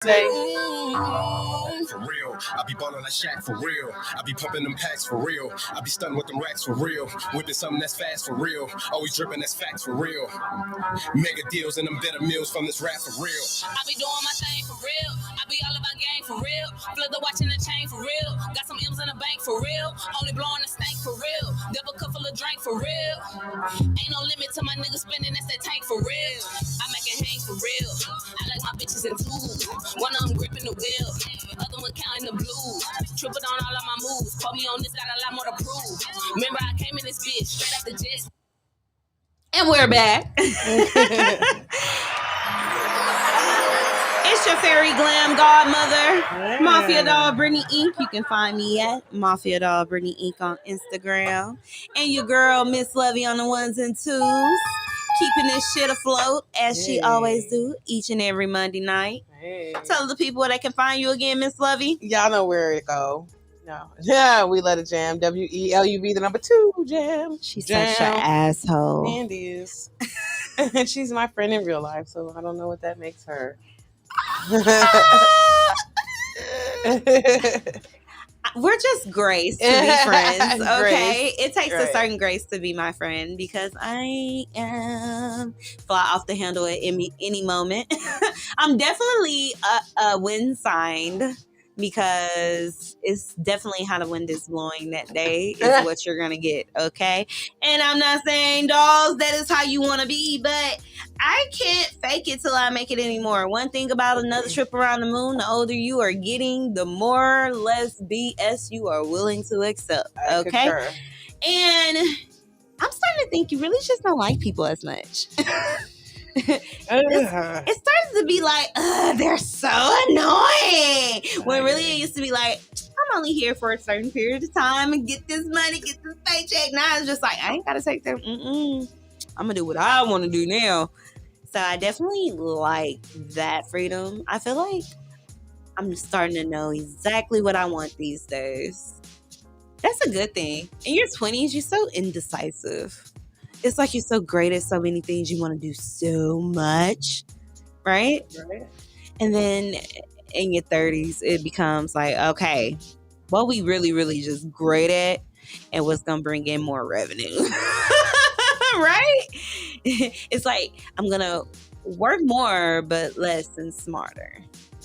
For real, I be ballin' like Shaq for real. I be pumping them packs for real. I be stunning with them racks for real. Whipping something that's fast for real. Always dripping that's facts for real. Mega deals and them better meals from this rap for real. I be doing my thing for real. I be all about gang for real. Flip the watch and the chain for real. Got some M's in the bank for real. Only blowing the stank for real. Double cup full of drink for real. Ain't no limit to my niggas spending, that's that tank for real. I make it hang for real. I like my bitches in twos. One of them gripping the wheel, other one counting the blues. Tripled on all of my moves. Call me on this, got a lot more to prove. Remember, I came in this bitch straight off the jet. And we're back. It's your fairy glam godmother, Mafia Doll Brittany Inc. You can find me at Mafia Doll Brittany Inc. on Instagram. And your girl, Miss Lovey, on the ones and twos. Keeping this shit afloat, as she always do, each and every Monday night. Tell the people where they can find you again, Miss Lovey. Y'all know where to go. No. Yeah, we let it jam. WELUV, the number 2 jam. She's jam. such an asshole. And is. She's my friend in real life, so I don't know what that makes her. We're just grace to be friends, okay? It takes a certain grace to be my friend because I am fly off the handle at any moment. I'm definitely a wind signed because it's definitely how the wind is blowing that day is what you're going to get, okay? And I'm not saying, dolls, that is how you want to be, but I can't fake it till I make it anymore. One thing about another trip around the moon, the older you are getting, the more less BS you are willing to accept, okay? And I'm starting to think you really just don't like people as much. It starts to be like, they're so annoying. When really it used to be like, I'm only here for a certain period of time and get this money, get this paycheck. Now it's just like, I ain't got to take them. I'm going to do what I want to do now. So I definitely like that freedom. I feel like I'm starting to know exactly what I want these days. That's a good thing. In your 20s, you're so indecisive. It's like you're so great at so many things. You want to do so much, right? And then in your 30s, it becomes like, okay, what we really, really just great at and what's going to bring in more revenue, right? It's like, I'm going to work more, but less and smarter.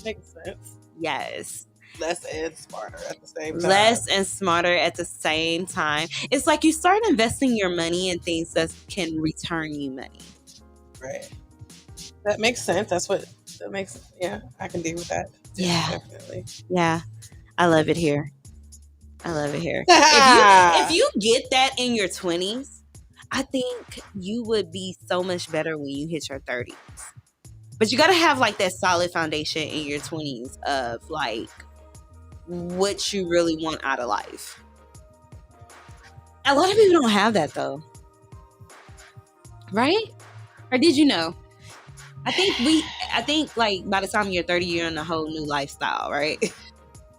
Makes sense. Yes. Less and smarter at the same time. Less and smarter at the same time. It's like you start investing your money in things that can return you money. Right. That makes sense. Yeah, I can deal with that. Yeah. Definitely. Yeah. I love it here. If you get that in your 20s, I think you would be so much better when you hit your 30s. But you got to have like that solid foundation in your 20s of like what you really want out of life. A lot of people don't have that though. Right? Or did you know? I think like by the time you're 30, you're in a whole new lifestyle, right?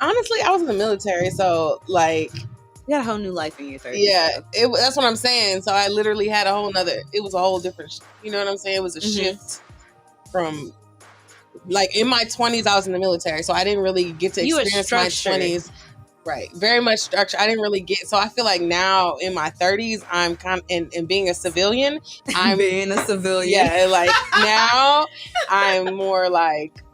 Honestly, I was in the military, so like you got a whole new life in your 30s. Yeah, that's what I'm saying. So I literally had it was a whole different, you know what I'm saying? It was a shift from, like, in my 20s, I was in the military, so I didn't really get to experience my 20s. Right. Very much structure. I didn't really get, so I feel like now in my 30s, I'm kind of, and being a civilian, I'm being a civilian. Yeah, like now I'm more like,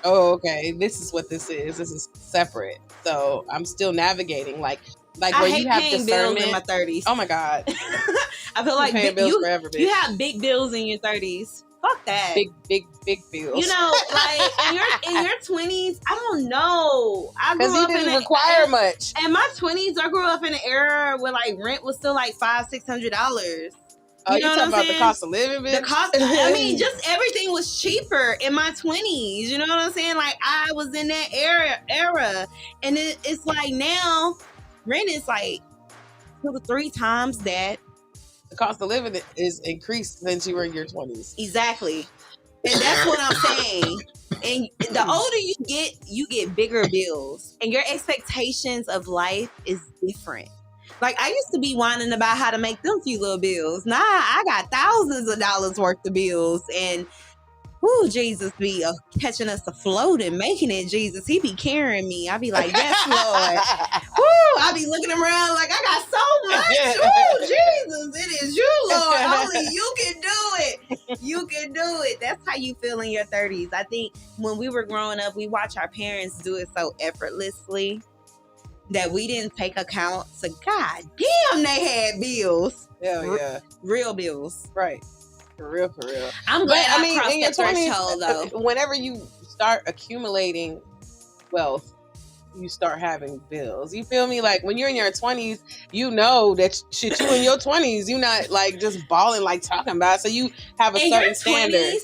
oh, okay, this is what this is. This is separate. So I'm still navigating, like where you have discernment. Bills in my 30s. Oh my God. I feel like bills forever, bitch. You have big bills in your 30s. Fuck that. Big bills. You know, like in your 20s, I don't know. Because you didn't require much. In my 20s, I grew up in an era where like rent was still like $500-$600. Oh, you talking about the cost of living, bitch? I mean, just everything was cheaper in my 20s. You know what I'm saying? Like, I was in that era. And it's like now, rent is like 2 to 3 times that. The cost of living is increased since you were in your 20s. Exactly. And that's what I'm saying. And the older you get bigger bills. And your expectations of life is different. Like, I used to be whining about how to make them few little bills. Nah, I got thousands of dollars worth of bills. And Woo, Jesus be catching us afloat and making it, Jesus. He be carrying me. I be like, yes, Lord. Woo, I be looking around like I got so much. Woo, Jesus, it is you, Lord. Only you can do it. You can do it. That's how you feel in your 30s. I think when we were growing up, we watch our parents do it so effortlessly that we didn't take account. So, God damn, they had bills. Yeah. Real bills. Right. For real. I'm glad I mean, crossed in your that threshold, though. Whenever you start accumulating wealth, you start having bills. You feel me? Like when you're in your 20s, you know that shit, you in your 20s, you not like just balling like talking about. So you have a certain standard. 20s,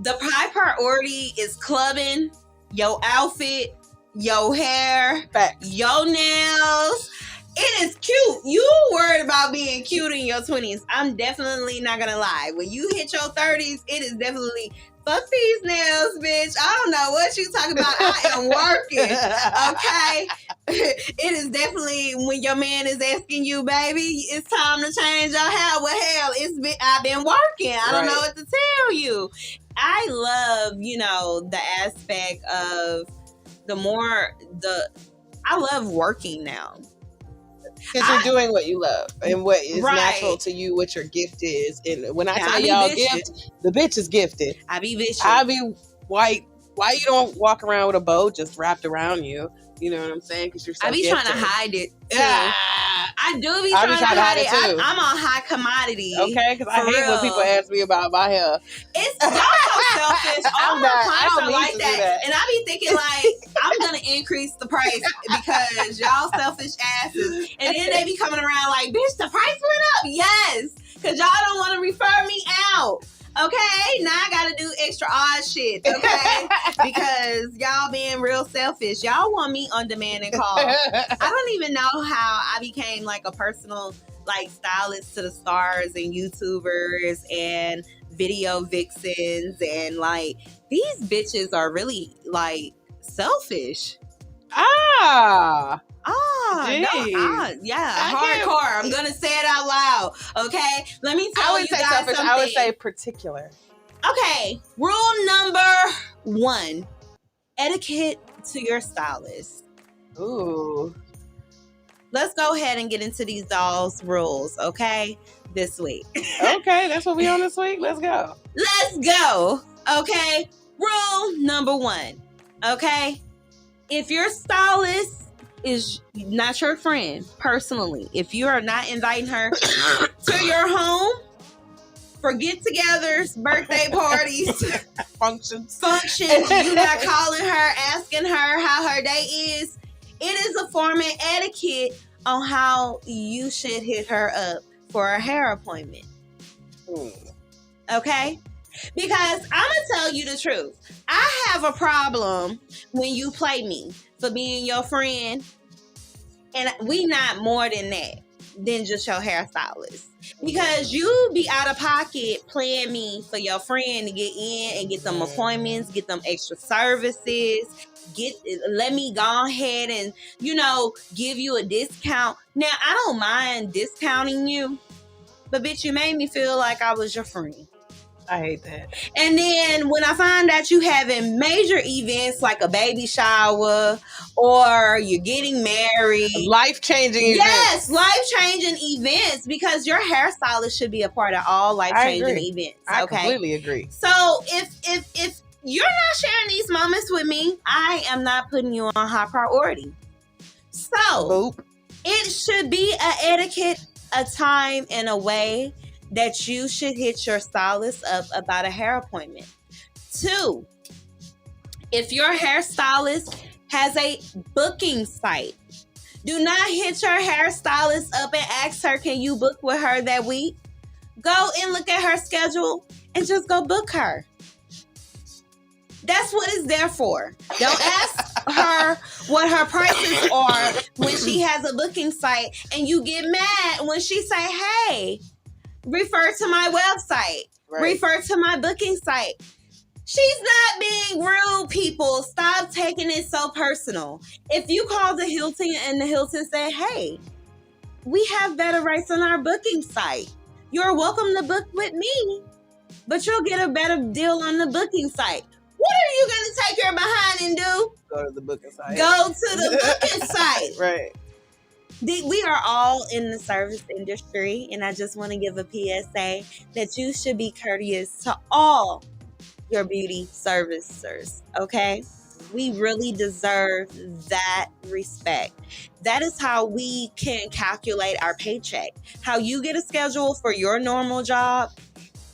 the high priority is clubbing, your outfit, your hair, Facts. your nails. It is cute. You worried about being cute in your 20s. I'm definitely not gonna lie. When you hit your 30s, it is definitely fuck these nails, bitch. I don't know what you talking about. I am working. Okay. It is definitely when your man is asking you, baby, it's time to change your hair. Well, hell, I've been working. I don't know what to tell you. I love, the aspect of I love working now. Because you're doing what you love and what is natural to you, what your gift is. And when I tell y'all gift, the bitch is gifted. I be vicious. I be white. Why you don't walk around with a bow just wrapped around you? You know what I'm saying? Because you're so I be gifted. trying to hide it. Yeah. I do be trying to hide it too. I'm on high commodity. Okay, because I hate when people ask me about my hair. It's y'all so selfish. All my clients are like that. And I be thinking like, I'm going to increase the price because y'all selfish asses. And then they be coming around like, bitch, the price went up. Yes, because y'all don't want to refer me out. Okay, now I gotta do extra odd shit, okay? Because y'all being real selfish. Y'all want me on demand and call. I don't even know how I became like a personal like stylist to the stars and YouTubers and video vixens, and like these bitches are really like selfish. Hardcore. I'm gonna say it out loud. Okay, let me tell you guys something. I would say particular. Okay, rule number 1: etiquette to your stylist. Ooh. Let's go ahead and get into these dolls' rules. Okay, this week. Okay, that's what we on this week. Let's go. Let's go. Okay, rule number 1. Okay, if your stylist is not your friend personally, if you are not inviting her to your home for get-togethers, birthday parties, functions, you not calling her, asking her how her day is, it is a form of etiquette on how you should hit her up for a hair appointment. Okay? Because I'm gonna tell you the truth. I have a problem when you play me for being your friend, and we not more than just your hairstylist. Because you be out of pocket playing me for your friend to get in and get them appointments, get them extra services, let me go ahead and, give you a discount. Now, I don't mind discounting you, but bitch, you made me feel like I was your friend. I hate that. And then when I find out you having major events like a baby shower or you're getting married. Life-changing events. Yes, life-changing events, because your hairstylist should be a part of all life-changing events. I completely agree. So if you're not sharing these moments with me, I am not putting you on high priority. So it should be an etiquette, a time, and a way that you should hit your stylist up about a hair appointment. 2, if your hairstylist has a booking site, do not hit your hairstylist up and ask her, can you book with her that week? Go and look at her schedule and just go book her. That's what it's there for. Don't ask her what her prices are when she has a booking site, and you get mad when she say, hey, refer to my website. Right. Refer to my booking site. She's not being rude, people. Stop taking it so personal. If you call the Hilton and the Hilton say, hey, we have better rates on our booking site, you're welcome to book with me. but you'll get a better deal on the booking site. What are you going to take your behind and do? Go to the booking site. Go to the booking site. Right. We are all in the service industry, and I just want to give a PSA that you should be courteous to all your beauty servicers, okay? We really deserve that respect. That is how we can calculate our paycheck. How you get a schedule for your normal job,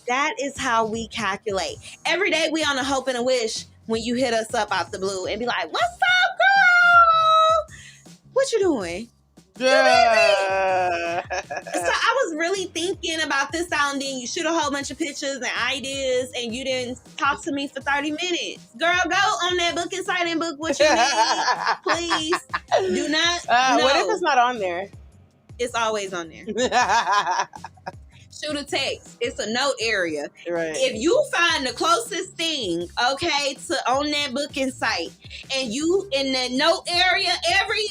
that is how we calculate. Every day we on a hope and a wish when you hit us up out the blue and be like, what's up, girl? What you doing? Yeah. So I was really thinking about this out, and then you shoot a whole bunch of pictures and ideas, and you didn't talk to me for 30 minutes. Girl, go on that booking site and book what you need. Please do not. No. What if it's not on there? It's always on there. Shoot a text. It's a note area. Right. If you find the closest thing, okay, to on that booking site, and you in the note area, every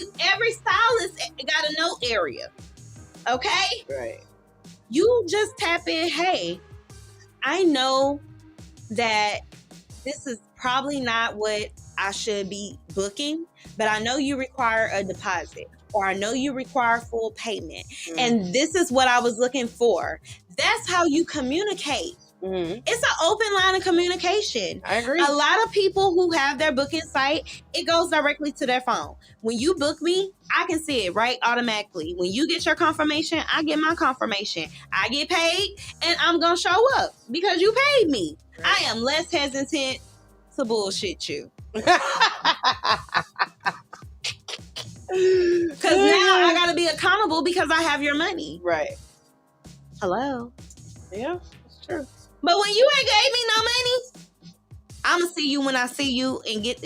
stylist got a note area. Okay? Right. You just tap in, hey, I know that this is probably not what I should be booking, but I know you require a deposit, or I know you require full payment. And this is what I was looking for. That's how you communicate. Mm-hmm. It's an open line of communication. I agree. A lot of people who have their booking site, it goes directly to their phone. When you book me, I can see it right automatically. When you get your confirmation, I get my confirmation. I get paid, and I'm going to show up because you paid me. Right. I am less hesitant to bullshit you. Because now I got to be accountable because I have your money. Right. Hello? Yeah, that's true. But when you ain't gave me no money, I'm going to see you when I see you and get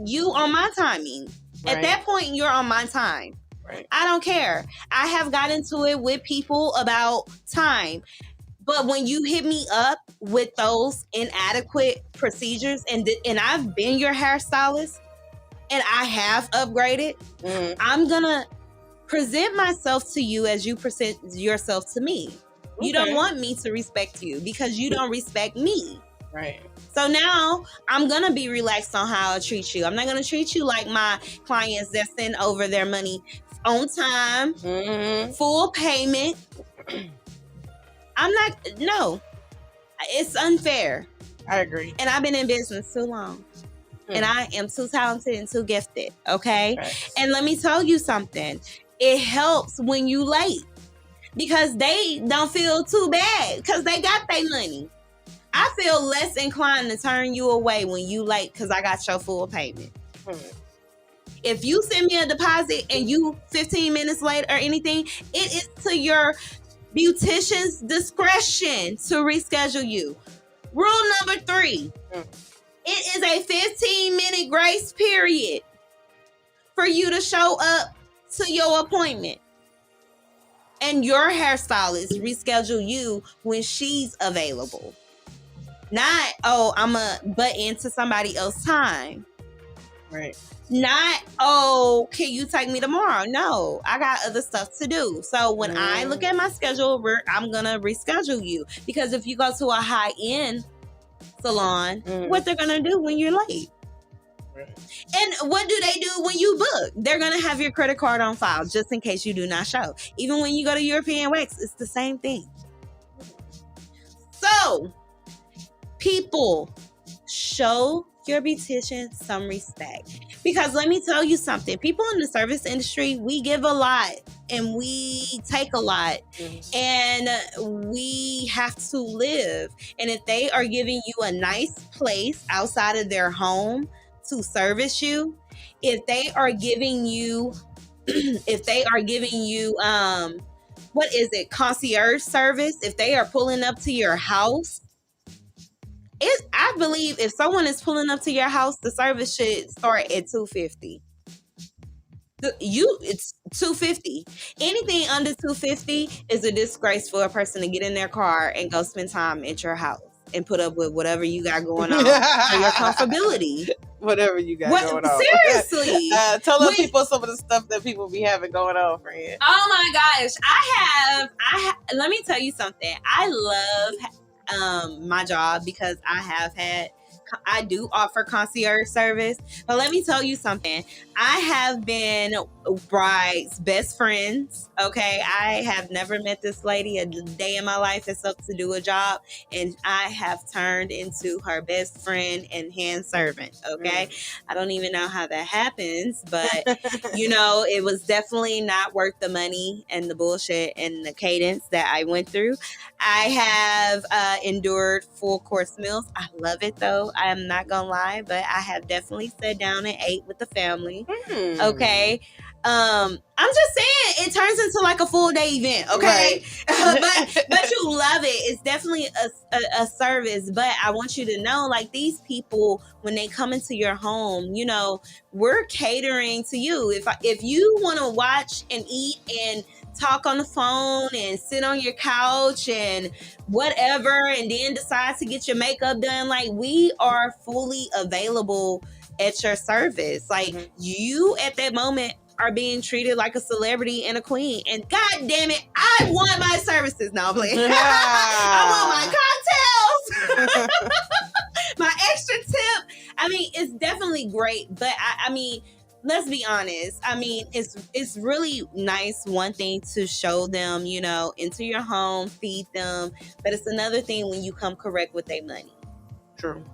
you on my timing. Right. At that point, you're on my time. Right. I don't care. I have got into it with people about time. But when you hit me up with those inadequate procedures, and I've been your hairstylist, and I have upgraded, I'm going to present myself to you as you present yourself to me. Okay. You don't want me to respect you because you don't respect me. Right. So now I'm going to be relaxed on how I treat you. I'm not going to treat you like my clients that send over their money on time, full payment. No. It's unfair. I agree. And I've been in business too long. And I am too talented and too gifted, okay? Right. And let me tell you something. It helps when you late because they don't feel too bad because they got their money. I feel less inclined to turn you away when you late because I got your full payment. If you send me a deposit and you 15 minutes late or anything, it is to your beautician's discretion to reschedule you. Rule number 3. It is a 15-minute grace period for you to show up to your appointment. And your hairstylist reschedule you when she's available. Not, I'm a butt into somebody else's time. Right. Not, can you take me tomorrow? No, I got other stuff to do. So when I look at my schedule, I'm going to reschedule you. Because if you go to a high-end salon, what they're going to do when you're late? Right. And what do they do when you book? They're going to have your credit card on file just in case you do not show. Even when you go to European Wax, it's the same thing. So, people, show your beautician some respect. Because let me tell you something. People in the service industry, we give a lot and we take a lot. And we have to live. And if they are giving you a nice place outside of their home to service you, if they are giving you what is it, concierge service, if they are pulling up to your house, I believe if someone is pulling up to your house, the service should start at $250. It's $250. Anything under $250 is a disgrace for a person to get in their car and go spend time at your house and put up with whatever you got going on for your comfortability. Whatever you got going on. Seriously. Tell the people some of the stuff that people be having going on, friend. Oh my gosh. Let me tell you something. my job because I do offer concierge service. But let me tell you something. I have been bride's best friends. Okay. I have never met this lady a day in my life except to do a job. And I have turned into her best friend and hand servant. Okay. I don't even know how that happens, but it was definitely not worth the money and the bullshit and the cadence that I went through. I have endured full course meals. I love it though. I am not gonna lie, but I have definitely sat down and ate with the family. Okay. I'm just saying it turns into like a full day event, okay? Right. but you love it. It's definitely a service. But I want you to know, like, these people, when they come into your home, we're catering to you. If you want to watch and eat and talk on the phone and sit on your couch and whatever, and then decide to get your makeup done, like, we are fully available at your service. Like, you at that moment are being treated like a celebrity and a queen. And god damn it, I want my services. No, please. I want my cocktails. My extra tip. I mean, it's definitely great, but I mean, let's be honest. I mean, it's really nice, one thing, to show them, into your home, feed them. But it's another thing when you come correct with their money. True.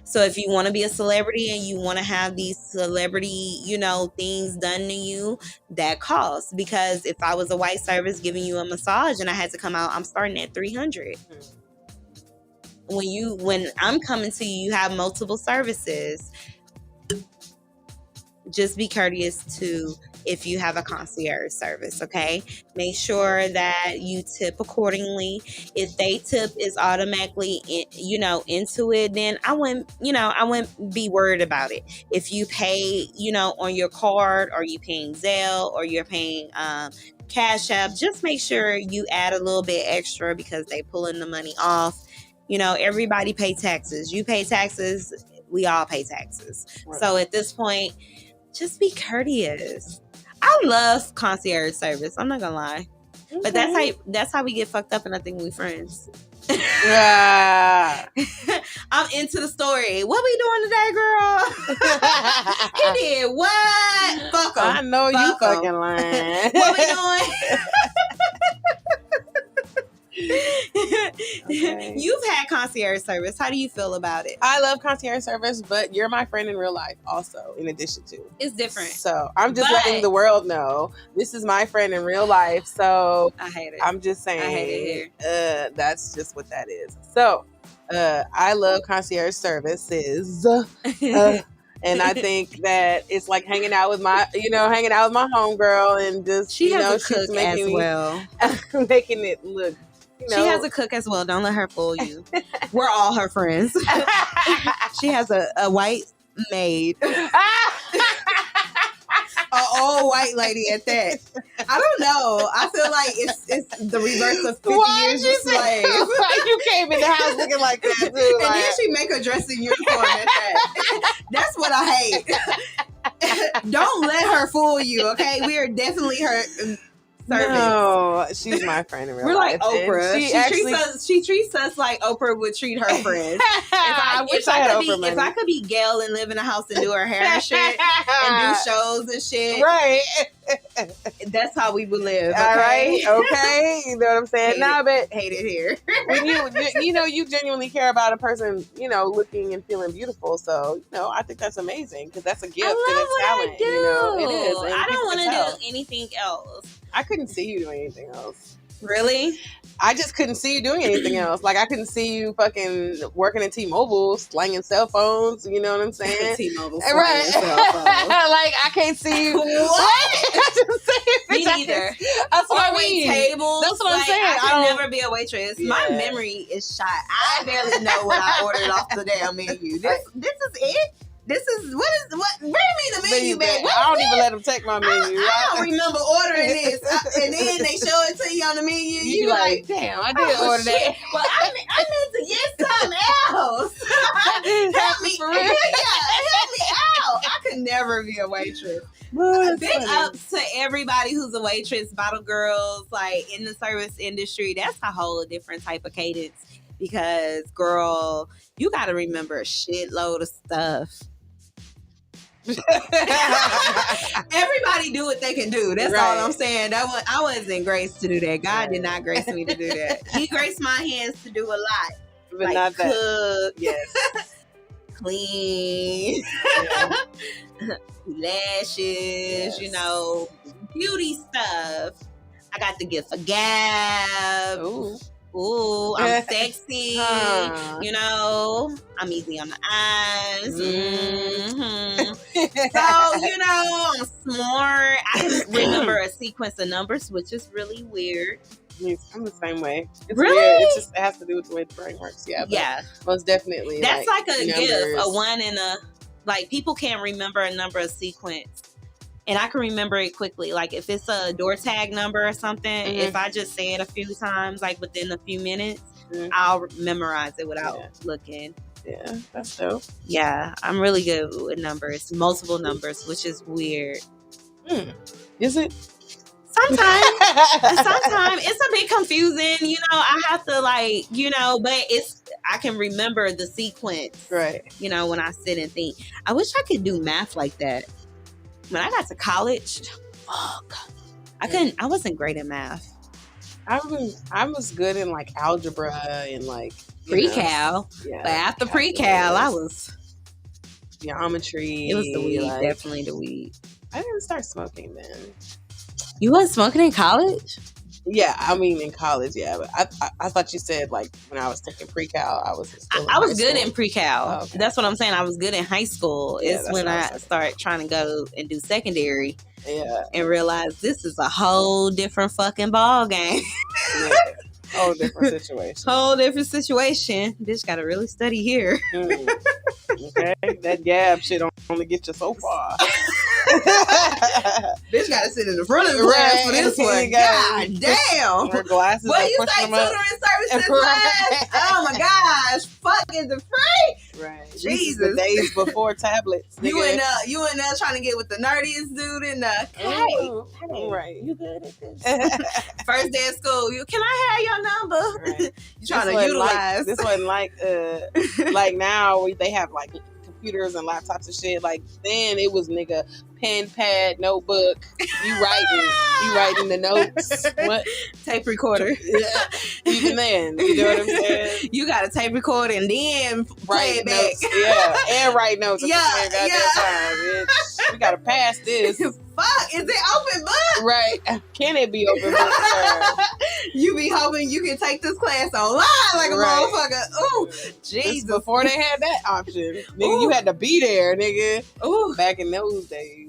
So if you want to be a celebrity and you want to have these celebrity, things done to you, that costs. Because if I was a white service giving you a massage and I had to come out, I'm starting at $300. When I'm coming to you, you have multiple services. Just be courteous to if you have a concierge service, okay? Make sure that you tip accordingly. If they tip is automatically, into it, then I wouldn't be worried about it. If you pay, on your card, or you paying Zelle, or you're paying Cash App, just make sure you add a little bit extra because they pulling the money off. Everybody pay taxes. You pay taxes. We all pay taxes. Right. So at this point, just be courteous. I love concierge service. I'm not gonna lie, but that's how we get fucked up, and I think we friends. Yeah. I'm into the story. What we doing today, girl? He did what? Fuck him. I know you fucking lying. What we doing? Okay. You've had concierge service. How do you feel about it? I love concierge service, but you're my friend in real life also, in addition to. It's different. So I'm just letting the world know this is my friend in real life. So I hate it. I'm just saying. I hate it here. That's just what that is. So I love concierge services. And I think that it's like hanging out with my homegirl, and just she has a cook as well, making it look. She has a cook as well. Don't let her fool you. We're all her friends. She has a white maid. An old white lady at that. I don't know. I feel like it's the reverse of 50 years of slave. You came in the house looking like that too. And then she make her dress in uniform at that. That's what I hate. Don't let her fool you, okay? We are definitely her service. No, she's my friend in real life. We're like Oprah. She treats us like Oprah would treat her friends. I wish I had Oprah money. If I could be Gail and live in a house and do her hair and shit and do shows and shit, right? That's how we would live. Okay? All right, okay. You know what I'm saying? But hate it here. When you genuinely care about a person, looking and feeling beautiful. So I think that's amazing because that's a gift and a talent. I do. It is. And I don't want to do anything else. I couldn't see you doing anything else. Really? I just couldn't see you doing anything else. Like, I couldn't see you fucking working at T-Mobile, slanging cell phones. You know what I'm saying? T-Mobile right. Cell phones. Like, I can't see you. What? Me neither. That's what I mean. Tables. That's what I'm saying. I could never be a waitress. Yeah. My memory is shot. I barely know what I ordered off the damn menu. This is it? Bring me the menu back. I don't even let them take my menu. I don't remember ordering this. And then they show it to you on the menu. You be like, damn, I did order that. Well, I meant to get something else. Help me. For real? Help me out. I could never be a waitress. Big ups to everybody who's a waitress, bottle girls, like in the service industry. That's a whole different type of cadence. because, girl, you got to remember a shitload of stuff. Everybody do what they can do. That's all I'm saying. I wasn't graced to do that. God did not grace me to do that. He graced my hands to do a lot. But like not that. Cook, Yes. clean, lashes, you know, beauty stuff. I got the gift of gab. Ooh, I'm sexy. You know, I'm easy on the eyes. Mm-hmm. So, you know, I'm smart. I can remember a sequence of numbers, which is really weird. I'm the same way. It's really? Weird. It has to do with the way the brain works. Yeah. Yeah. Most definitely. That's like a numbers. gift, a one and a, like, people can't remember a number of sequence. And I can remember it quickly. Like, if it's a door tag number or something, if I just say it a few times, like within a few minutes, I'll memorize it without looking. Yeah, that's dope. Yeah, I'm really good with numbers, multiple numbers, which is weird. Is it? Sometimes it's a bit confusing, you know. I have to, like, you know, but I can remember the sequence, right? You know, when I sit and think. I wish I could do math like that. When I got to college, I wasn't great at math. I was good in like algebra and like pre-cal. Yeah, but after pre-cal, I was geometry. It was the weed, definitely the weed. I didn't start smoking then. You wasn't smoking in college? Yeah, I mean in college, yeah. But I thought you said like when I was taking pre-cal, I was still I was good in pre-cal. Oh, okay. That's what I'm saying. I was good in high school. It's when I started trying to go and do secondary. Yeah. And realize this is a whole different fucking ball game. Yeah. Whole different situation. Whole different situation. Bitch gotta really study here. Okay. That gab shit only get you so far. Bitch gotta sit in the front of the class for this one. God damn. Her glasses. What you say, tutoring services class? Oh my gosh. Fuck, is it free? Right. Jesus. The days before tablets. You in there trying to get with the nerdiest dude in the hey, right. You good at this? First day of school, can I have your number? Right. You trying to utilize. This wasn't like now they have like computers and laptops and shit. Like then it was nigga pen, pad, notebook. You writing the notes. What? Tape recorder. Yeah. Even then, you know what I'm saying? You got a tape recorder and then play it back. Notes. Yeah, and write notes. Yeah. Time, bitch. We gotta pass this. Fuck, is it open book? Right. Can it be open book? You be hoping you can take this class online like a motherfucker. Ooh, Jesus. Before they had that option. Nigga, you had to be there, nigga. Ooh. Back in those days.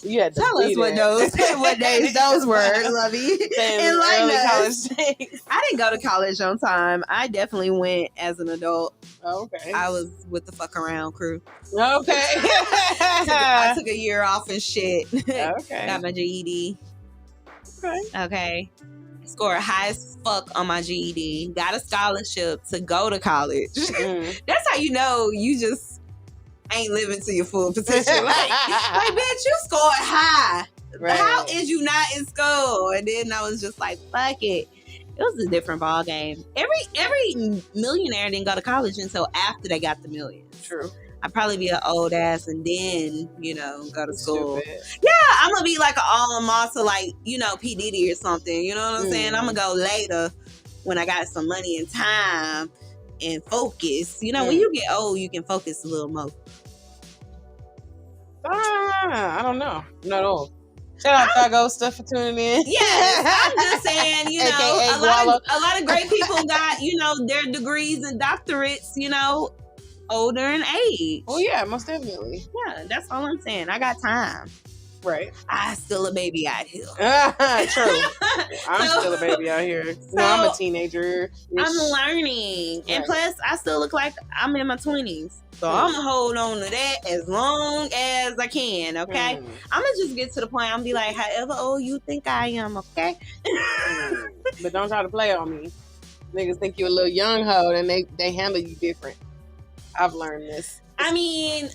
You had to tell us what days those were, Lovey. Enlighten us. I didn't go to college on time. I definitely went as an adult. Okay. I was with the fuck around crew. Okay. I took a year off and shit. Okay. Got my GED. Okay. Scored high as fuck on my GED. Got a scholarship to go to college. That's how you know you just ain't living to your full potential. like bitch, you scored high. Right. How is you not in school? And then I was just like, fuck it. It was a different ball game. Every millionaire didn't go to college until after they got the millions. True. I'd probably be an old ass and then, go to school. Stupid. Yeah, I'm going to be like an alma to like, P. Diddy or something. You know what I'm saying? I'm going to go later when I got some money and time and focus. When you get old, you can focus a little more. I don't know. Not old. Shout out Tago stuff for tuning in. Yes, I'm just saying, a lot of great people got, their degrees and doctorates, older in age. Oh yeah, most definitely. Yeah, that's all I'm saying. I got time. Right. I still a baby out here. True. I'm still a baby out here. I'm a teenager. I'm learning. Right. And plus, I still look like I'm in my 20s. So I'm going to hold on to that as long as I can, okay? I'm going to just get to the point. I'm going to be like, however old you think I am, okay? But don't try to play on me. Niggas think you're a little young hoe and they handle you different. I've learned this. I mean,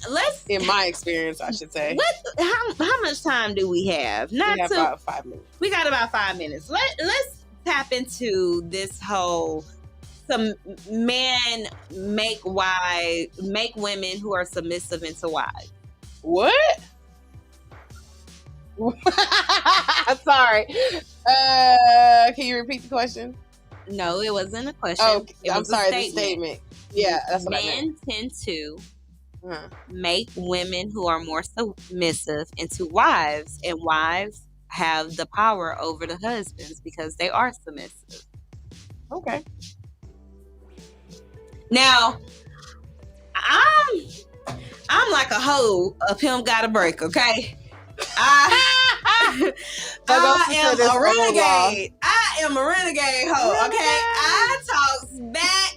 in my experience, I should say. How much time do we have? We have about 5 minutes. We got about 5 minutes. Let's tap into this whole some men make women who are submissive into wives. What? Sorry. Can you repeat the question? No, it wasn't a question. Oh, I'm sorry, the statement. Yeah, that's what I meant. Men tend to make women who are more submissive into wives, and wives have the power over the husbands because they are submissive. Okay. Now, I'm like a hoe. A pimp got a break, okay? I am a renegade. I am a renegade hoe, okay? I talk back.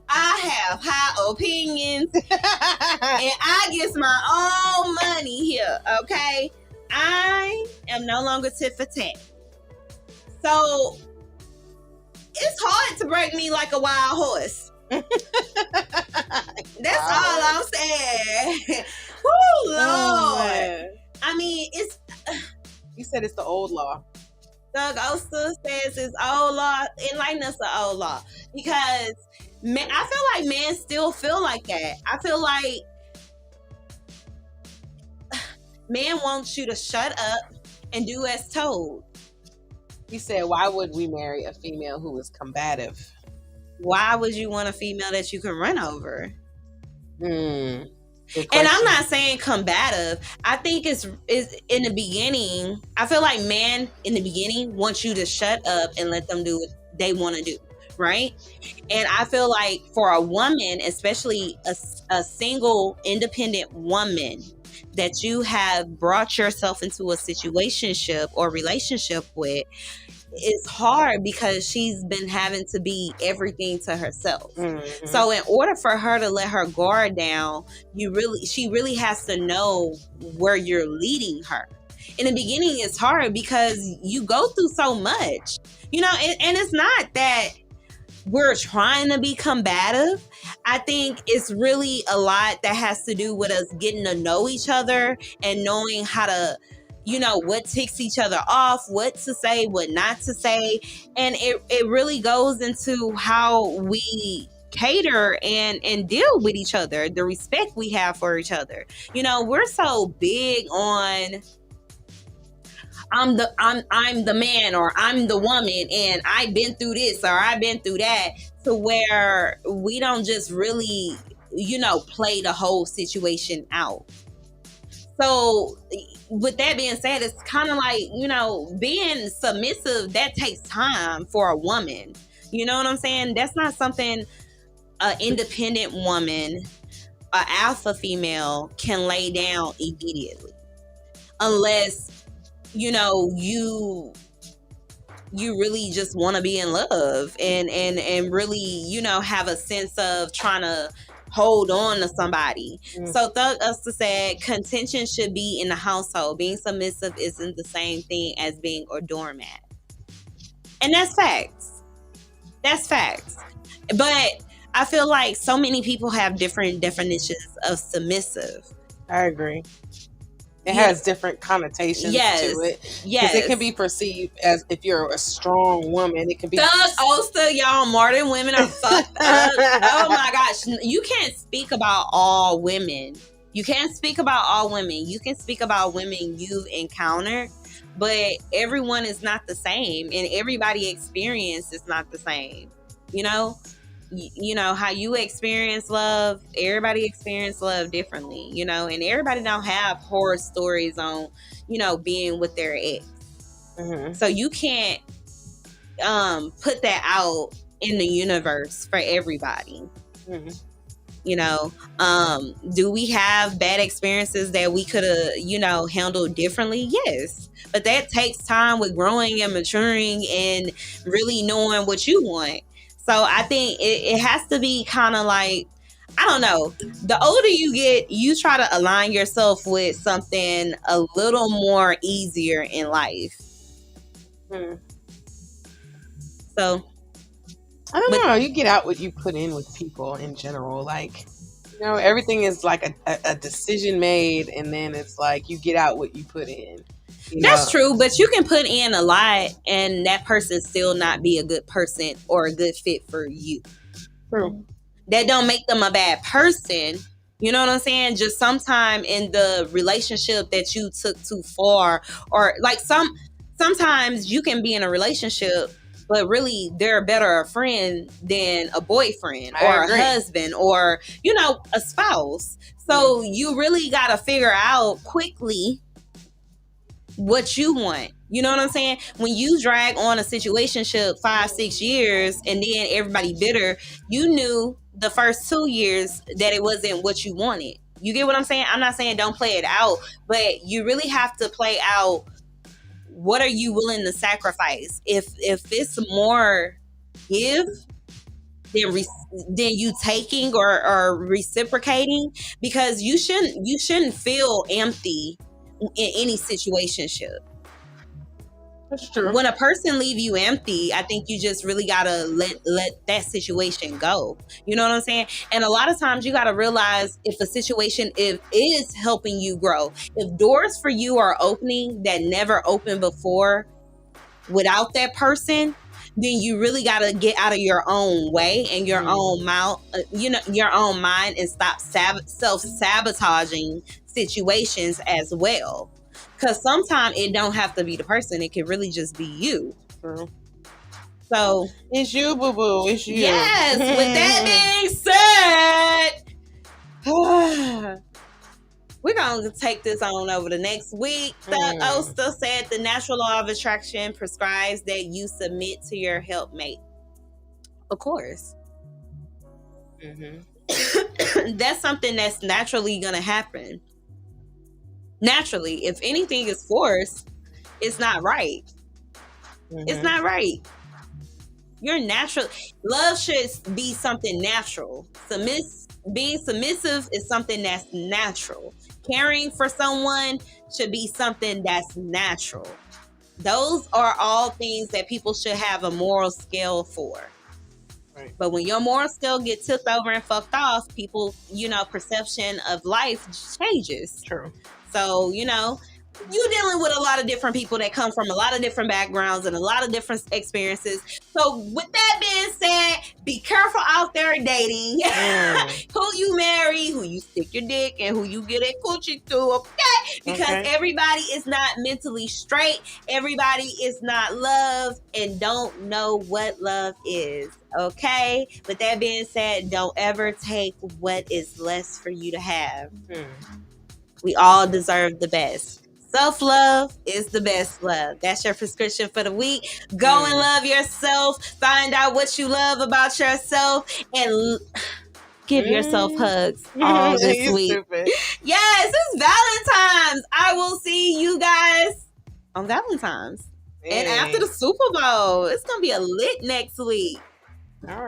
I have high opinions, and I get my own money here, okay? I am no longer tit for tat. So, it's hard to break me like a wild horse. That's all I'm saying. Woo, Lord. Oh, I mean, it's... You said it's the old law. Doug Oster says it's old law. Enlighten us the old law. Because I feel like men still feel like that. I feel like men want you to shut up and do as told. You said, why would we marry a female who is combative? Why would you want a female that you can run over? And I'm not saying combative. I think it's in the beginning. I feel like men in the beginning want you to shut up and let them do what they want to do, right? And I feel like for a woman, especially a single independent woman, that you have brought yourself into a situationship or relationship with, it's hard because she's been having to be everything to herself. Mm-hmm. So in order for her to let her guard down, she really has to know where you're leading her. In the beginning, it's hard because you go through so much, and it's not that we're trying to be combative. I think it's really a lot that has to do with us getting to know each other and knowing how to, what ticks each other off, what to say, what not to say. And it really goes into how we cater and deal with each other, the respect we have for each other. We're so big on I'm the man, or I'm the woman, and I've been through this or I've been through that, to where we don't just really, play the whole situation out. So with that being said, it's kind of like, being submissive, that takes time for a woman. You know what I'm saying? That's not something an independent woman, an alpha female, can lay down immediately. Unless, you really just want to be in love and really, have a sense of trying to hold on to somebody. So Thug Usta said contention should be in the household. Being submissive isn't the same thing as being a doormat. And that's facts. That's facts. But I feel like so many people have different definitions of submissive. I agree. It has different connotations to it. Yes. Because it can be perceived as, if you're a strong woman, it can be... Thug Oster, y'all, modern women are fucked up. Oh my gosh. You can't speak about all women. You can't speak about all women. You can speak about women you've encountered, but everyone is not the same, and everybody's experience is not the same. How you experience love, everybody experience love differently, and everybody don't have horror stories on, being with their ex. Mm-hmm. So you can't put that out in the universe for everybody. Mm-hmm. Do we have bad experiences that we could have, handled differently? Yes. But that takes time with growing and maturing and really knowing what you want. So I think it has to be kind of like, I don't know, the older you get, you try to align yourself with something a little more easier in life. So I don't know. You get out what you put in with people in general. Like, everything is like a decision made, and then it's like you get out what you put in. That's true, but you can put in a lot and that person still not be a good person or a good fit for you. True. That don't make them a bad person. You know what I'm saying? Just sometime in the relationship that you took too far, or like sometimes you can be in a relationship, but really they're better a friend than a boyfriend or a husband or, you know, a spouse. So you really got to figure out quickly what you want. You know what I'm saying? When you drag on a situationship 5-6 years and then everybody bitter, you knew the first 2 years that it wasn't what you wanted. You get what I'm saying? I'm not saying don't play it out, but you really have to play out what are you willing to sacrifice. If it's more give than you taking or reciprocating, because you shouldn't feel empty in any situationship. That's true. When a person leave you empty, I think you just really gotta let that situation go. You know what I'm saying? And a lot of times you gotta realize if a situation is helping you grow. If doors for you are opening that never opened before without that person, then you really gotta get out of your own way and your own mouth, your own mind, and stop self-sabotaging situations as well. Because sometimes it don't have to be the person. It can really just be you. True. So it's you, boo-boo. It's you. Yes. With that being said, we're going to take this on over the next week. The Oster said the natural law of attraction prescribes that you submit to your helpmate. Of course. That's something that's naturally going to happen. Naturally, if anything is forced, it's not right. It's not right. You're natural. Love should be something natural. Being submissive is something that's natural. Caring for someone should be something that's natural. Those are all things that people should have a moral scale for. Right. But when your moral scale gets tipped over and fucked off, people, perception of life changes. True. So, you're dealing with a lot of different people that come from a lot of different backgrounds and a lot of different experiences. So with that being said, be careful out there dating. Who you marry, who you stick your dick, and who you get a coochie to, okay? Because everybody is not mentally straight. Everybody is not loved and don't know what love is, okay? With that being said, don't ever take what is less for you to have. We all deserve the best. Self-love is the best love. That's your prescription for the week. Go and love yourself. Find out what you love about yourself and give yourself hugs all this week. Stupid. Yes, it's Valentine's. I will see you guys on Valentine's. And after the Super Bowl, it's going to be a lit next week. All right.